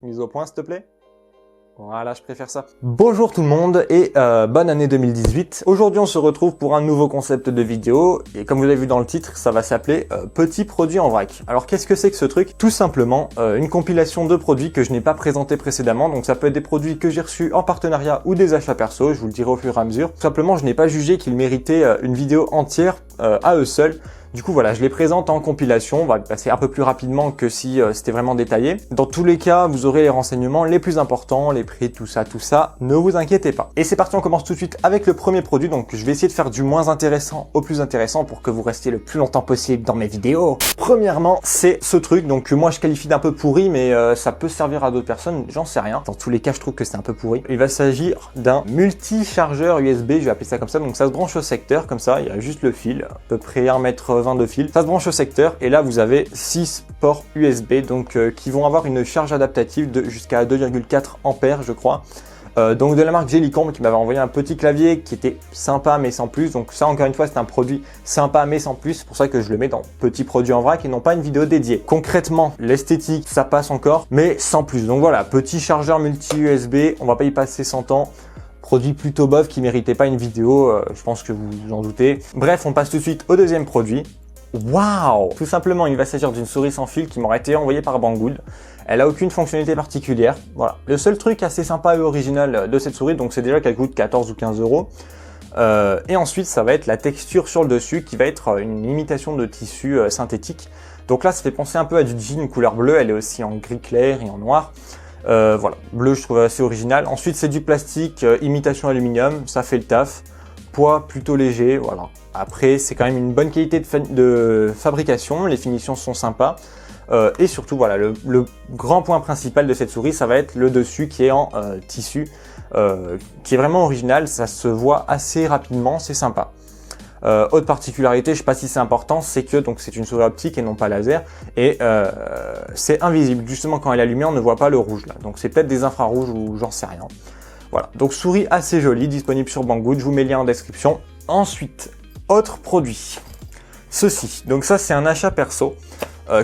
Mise au point, s'il te plaît. Voilà, je préfère ça. Bonjour tout le monde et bonne année 2018. Aujourd'hui, on se retrouve pour un nouveau concept de vidéo. Et comme vous l'avez vu dans le titre, ça va s'appeler Petit produit en vrac. Alors, qu'est-ce que c'est que ce truc? Tout simplement, une compilation de produits que je n'ai pas présenté précédemment. Donc, ça peut être des produits que j'ai reçus en partenariat ou des achats perso. Je vous le dirai au fur et à mesure. Tout simplement, je n'ai pas jugé qu'ils méritaient une vidéo entière à eux seuls. Du coup, voilà, je les présente en compilation. On va passer un peu plus rapidement que si c'était vraiment détaillé. Dans tous les cas, vous aurez les renseignements les plus importants, les prix, tout ça. Ne vous inquiétez pas. Et c'est parti, on commence tout de suite avec le premier produit. Donc, je vais essayer de faire du moins intéressant au plus intéressant pour que vous restiez le plus longtemps possible dans mes vidéos. Premièrement, c'est ce truc, donc que moi je qualifie d'un peu pourri, mais ça peut servir à d'autres personnes, j'en sais rien. Dans tous les cas, je trouve que c'est un peu pourri. Il va s'agir d'un multi-chargeur USB, je vais appeler ça comme ça. Donc, ça se branche au secteur, comme ça. Il y a juste le fil, à peu près 1,20 m de fil. Ça se branche au secteur et là vous avez 6 ports USB donc qui vont avoir une charge adaptative de jusqu'à 2,4 ampères je crois. Donc de la marque Jellycomb qui m'avait envoyé un petit clavier qui était sympa mais sans plus. Donc ça encore une fois c'est un produit sympa mais sans plus. C'est pour ça que je le mets dans petit produit en vrac et non pas une vidéo dédiée. Concrètement l'esthétique ça passe encore mais sans plus. Donc voilà, petit chargeur multi USB, on va pas y passer 100 ans. Produit plutôt bof qui méritait pas une vidéo, je pense que vous vous en doutez. Bref, on passe tout de suite au deuxième produit. Waouh! Tout simplement, il va s'agir d'une souris sans fil qui m'aurait été envoyée par Banggood. Elle a aucune fonctionnalité particulière. Voilà. Le seul truc assez sympa et original de cette souris, donc c'est déjà qu'elle coûte 14 ou 15 euros. Et ensuite, ça va être la texture sur le dessus qui va être une imitation de tissu synthétique. Donc là, ça fait penser un peu à du jean couleur bleue. Elle est aussi en gris clair et en noir. Voilà, bleu, je trouve assez original. Ensuite, c'est du plastique, imitation aluminium, ça fait le taf. Poids plutôt léger, voilà. Après, c'est quand même une bonne qualité de fabrication, les finitions sont sympas. Et surtout, voilà, le grand point principal de cette souris, ça va être le dessus qui est en tissu, qui est vraiment original, ça se voit assez rapidement, c'est sympa. Autre particularité, je sais pas si c'est important, c'est que donc c'est une souris optique et non pas laser et c'est invisible. Justement, quand elle est allumée, on ne voit pas le rouge là. Donc c'est peut-être des infrarouges ou j'en sais rien. Voilà, donc souris assez jolie, disponible sur Banggood, je vous mets le lien en description. Ensuite, autre produit, ceci. Donc ça, c'est un achat perso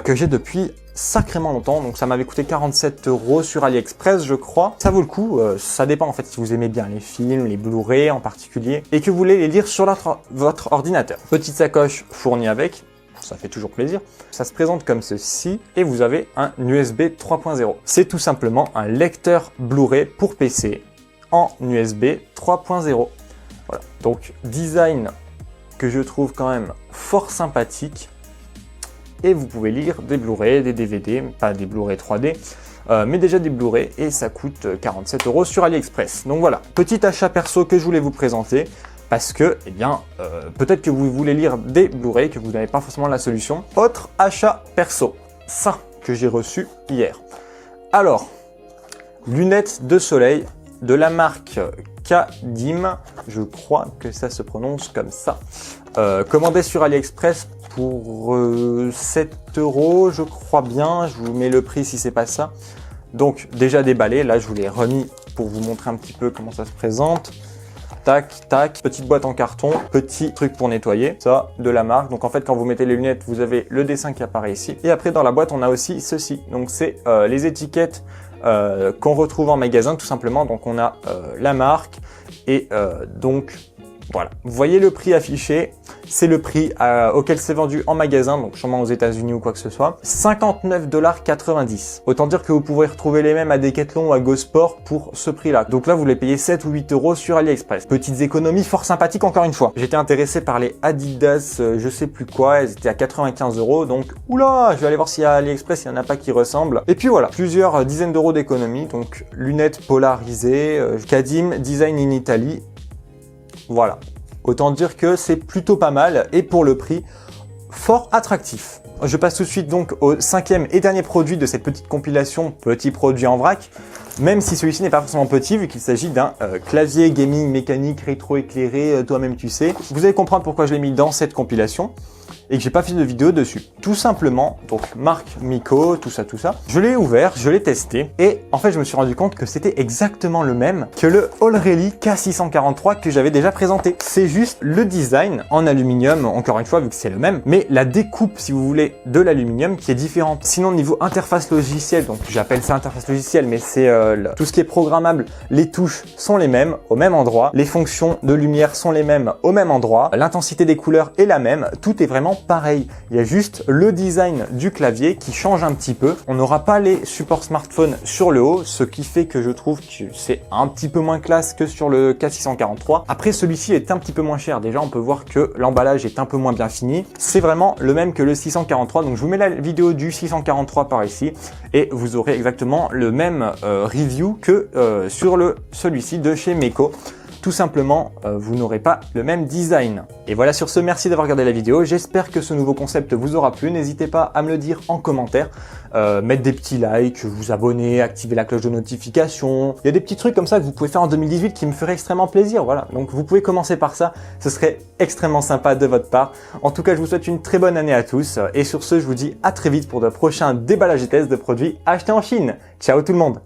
que j'ai depuis sacrément longtemps. Donc ça m'avait coûté 47 € sur AliExpress, je crois. Ça vaut le coup, ça dépend en fait si vous aimez bien les films, les Blu-ray en particulier, et que vous voulez les lire sur votre ordinateur. Petite sacoche fournie avec. Ça fait toujours plaisir. Ça se présente comme ceci et vous avez un USB 3.0. C'est tout simplement un lecteur Blu-ray pour PC en USB 3.0. Voilà. Donc design que je trouve quand même fort sympathique. Et vous pouvez lire des Blu-ray, des DVD, pas des Blu-ray 3D, mais déjà des Blu-ray et ça coûte 47 € sur AliExpress. Donc voilà, petit achat perso que je voulais vous présenter. Parce que, eh bien, peut-être que vous voulez lire des Blu-ray, que vous n'avez pas forcément la solution. Autre achat perso, ça que j'ai reçu hier. Alors, lunettes de soleil de la marque Kadim, je crois que ça se prononce comme ça. Commandé sur AliExpress pour 7 €, je crois bien. Je vous mets le prix si c'est pas ça. Donc, déjà déballé. Là, je vous l'ai remis pour vous montrer un petit peu comment ça se présente. Tac, tac, petite boîte en carton, petit truc pour nettoyer, ça, de la marque. Donc en fait, quand vous mettez les lunettes, vous avez le dessin qui apparaît ici. Et après, dans la boîte, on a aussi ceci. Donc c'est les étiquettes qu'on retrouve en magasin, tout simplement. Donc on a la marque et donc voilà. Vous voyez le prix affiché, c'est le prix auquel c'est vendu en magasin, donc sûrement aux États-Unis ou quoi que ce soit. 59,90 $. Autant dire que vous pourrez retrouver les mêmes à Decathlon ou à GoSport pour ce prix-là. Donc là, vous les payez 7 ou 8 € sur AliExpress. Petites économies fort sympathiques encore une fois. J'étais intéressé par les Adidas, je sais plus quoi, elles étaient à 95 €. Donc oula, je vais aller voir si à AliExpress il n'y en a pas qui ressemblent. Et puis voilà, plusieurs dizaines d'euros d'économies. Donc lunettes polarisées, Kadim, design in Italy. Voilà, autant dire que c'est plutôt pas mal et pour le prix, fort attractif. Je passe tout de suite donc au cinquième et dernier produit de cette petite compilation Petit produit en vrac, même si celui-ci n'est pas forcément petit vu qu'il s'agit d'un clavier gaming mécanique rétro-éclairé, toi-même tu sais. Vous allez comprendre pourquoi je l'ai mis dans cette compilation. et que j'ai pas fait de vidéo dessus. Tout simplement, donc marque Miko, tout ça. Je l'ai ouvert, je l'ai testé et en fait je me suis rendu compte que c'était exactement le même que le Allrally K643 que j'avais déjà présenté. C'est juste le design en aluminium, encore une fois vu que c'est le même, mais la découpe si vous voulez de l'aluminium qui est différente. Sinon niveau interface logicielle, donc j'appelle ça interface logicielle mais c'est tout ce qui est programmable, les touches sont les mêmes au même endroit, les fonctions de lumière sont les mêmes au même endroit, l'intensité des couleurs est la même, tout est vraiment pareil. Il y a juste le design du clavier qui change un petit peu. On n'aura pas les supports smartphone sur le haut, ce qui fait que je trouve que c'est un petit peu moins classe que sur le K643. Après celui-ci est un petit peu moins cher, déjà on peut voir que l'emballage est un peu moins bien fini. C'est vraiment le même que le 643, donc je vous mets la vidéo du 643 par ici et vous aurez exactement le même review que sur celui-ci de chez Meco. Tout simplement, vous n'aurez pas le même design. Et voilà, sur ce, merci d'avoir regardé la vidéo. J'espère que ce nouveau concept vous aura plu. N'hésitez pas à me le dire en commentaire, mettre des petits likes, vous abonner, activer la cloche de notification. Il y a des petits trucs comme ça que vous pouvez faire en 2018 qui me feraient extrêmement plaisir. Voilà, donc vous pouvez commencer par ça. Ce serait extrêmement sympa de votre part. En tout cas, je vous souhaite une très bonne année à tous. Et sur ce, je vous dis à très vite pour de prochains déballages et tests de produits achetés en Chine. Ciao tout le monde!